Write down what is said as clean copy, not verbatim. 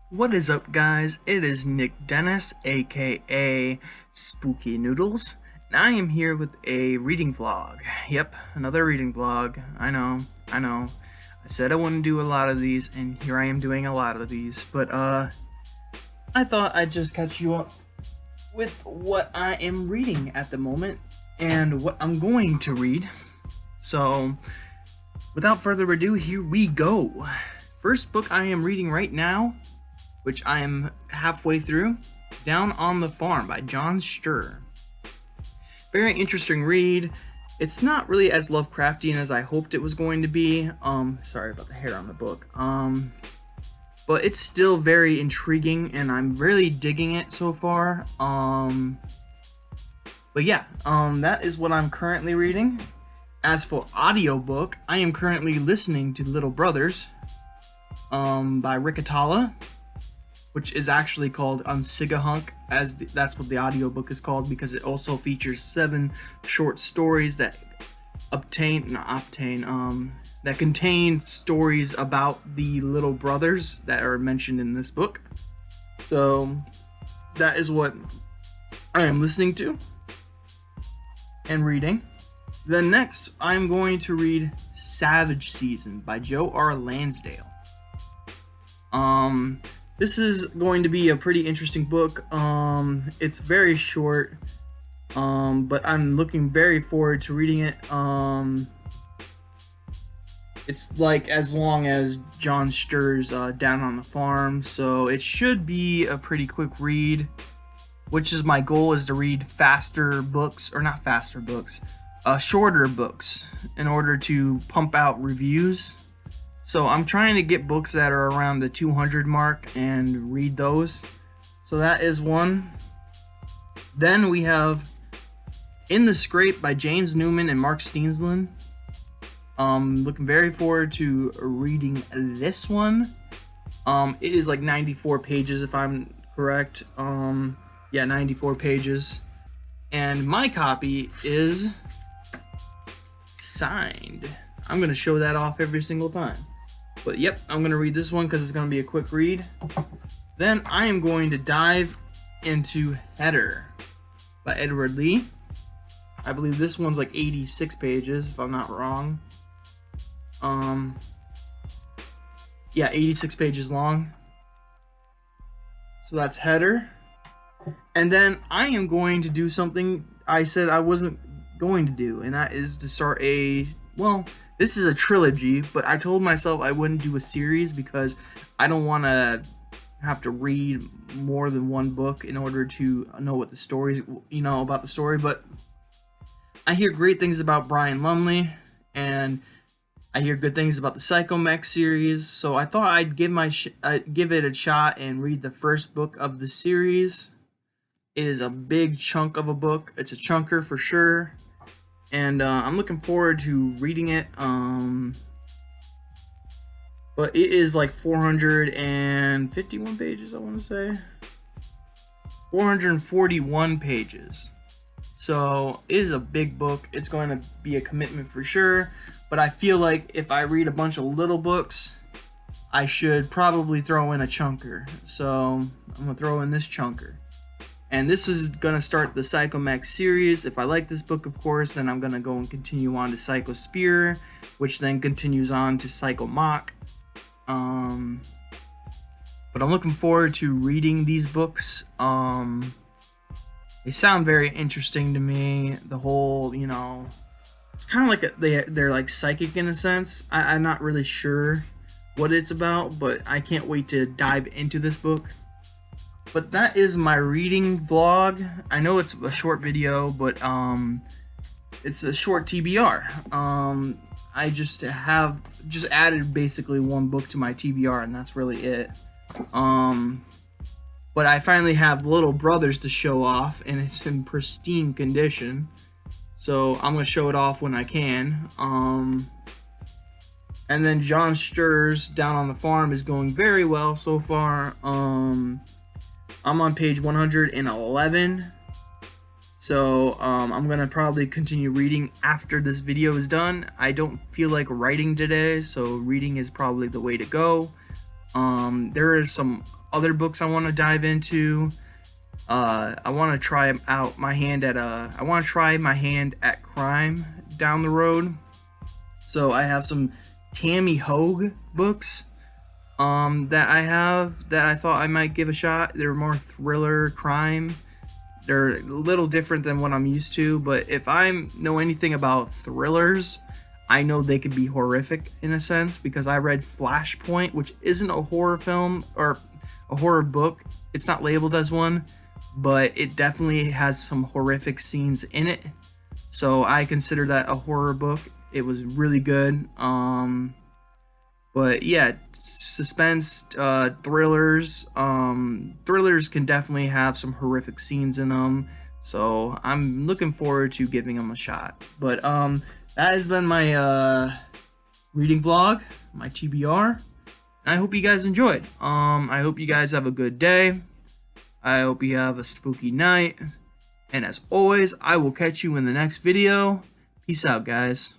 What is up, guys? It is Nick Dennis, aka Spooky Noodles, and I am here with a reading vlog. Yep, another reading vlog. I know. I said I wouldn't do a lot of these, and here I am doing a lot of these, but I thought I'd just catch you up with what I am reading at the moment, and what I'm going to read. So, without further ado, here we go. First book I am reading right now, which I am halfway through, Down on the Farm by John Sturr. Very interesting read. It's not really as Lovecraftian as I hoped it was going to be. Sorry about the hair on the book. But it's still very intriguing, and I'm really digging it so far. But yeah, that is what I'm currently reading. As for audiobook, I am currently listening to Little Brothers, by Rick Atala, which is actually called Unsigahunk, that's what the audiobook is called, because it also features 7 short stories that contain stories about the little brothers that are mentioned in this book. So that is what I am listening to and reading. Then next, I'm going to read Savage Season by Joe R. Lansdale. This is going to be a pretty interesting book. It's very short, but I'm looking very forward to reading it. It's like as long as John Sturr's Down on the Farm, so it should be a pretty quick read, which is my goal, is to read faster books, or not faster books, shorter books, in order to pump out reviews. So I'm trying to get books that are around the 200 mark and read those. So that is one. Then we have In the Scrape by James Newman and Mark Steensland. Looking very forward to reading this one. It is like 94 pages if I'm correct. Yeah, 94 pages. And my copy is signed. I'm going to show that off every single time. But yep, I'm going to read this one because it's going to be a quick read. Then I am going to dive into Header by Edward Lee. I believe this one's like 86 pages, if I'm not wrong. Yeah, 86 pages long. So that's Header. And then I am going to do something I said I wasn't going to do, and that is to start this is a trilogy, but I told myself I wouldn't do a series because I don't want to have to read more than one book in order to know what the story, about the story. But I hear great things about Brian Lumley, and I hear good things about the Psychomech series, so I thought I'd give it a shot and read the first book of the series. It is a big chunk of a book. It's a chunker for sure. And I'm looking forward to reading it. But it is like 451 pages, I want to say. 441 pages. So it is a big book. It's going to be a commitment for sure. But I feel like if I read a bunch of little books, I should probably throw in a chunker. So I'm going to throw in this chunker. And this is going to start the Psychomech series. If I like this book, of course, then I'm going to go and continue on to Psychospear, which then continues on to Psychomach. But I'm looking forward to reading these books. They sound very interesting to me. The whole, it's kind of like they're like psychic in a sense. I'm not really sure what it's about, but I can't wait to dive into this book. But that is my reading vlog. I know it's a short video, but it's a short TBR. I just added basically one book to my TBR, and that's really it. But I finally have Little Brothers to show off, and it's in pristine condition. So I'm gonna show it off when I can. And then John Sturr's Down on the Farm is going very well so far. I'm on page 111, so I'm gonna probably continue reading after this video is done. I don't feel like writing today, so reading is probably the way to go. There is some other books I want to dive into. I want to try out my hand at I want to try my hand at crime down the road. So I have some Tammy Hogue books that I have that I thought I might give a shot. They're more thriller crime. They're a little different than what I'm used to, but if I know anything about thrillers, I know they could be horrific in a sense, because I read Flashpoint, which isn't a horror film or a horror book. It's not labeled as one, but it definitely has some horrific scenes in it. So I consider that a horror book. It was really good. But yeah, suspense, thrillers. Thrillers can definitely have some horrific scenes in them. So I'm looking forward to giving them a shot. But that has been my reading vlog, my TBR. And I hope you guys enjoyed. I hope you guys have a good day. I hope you have a spooky night. And as always, I will catch you in the next video. Peace out, guys.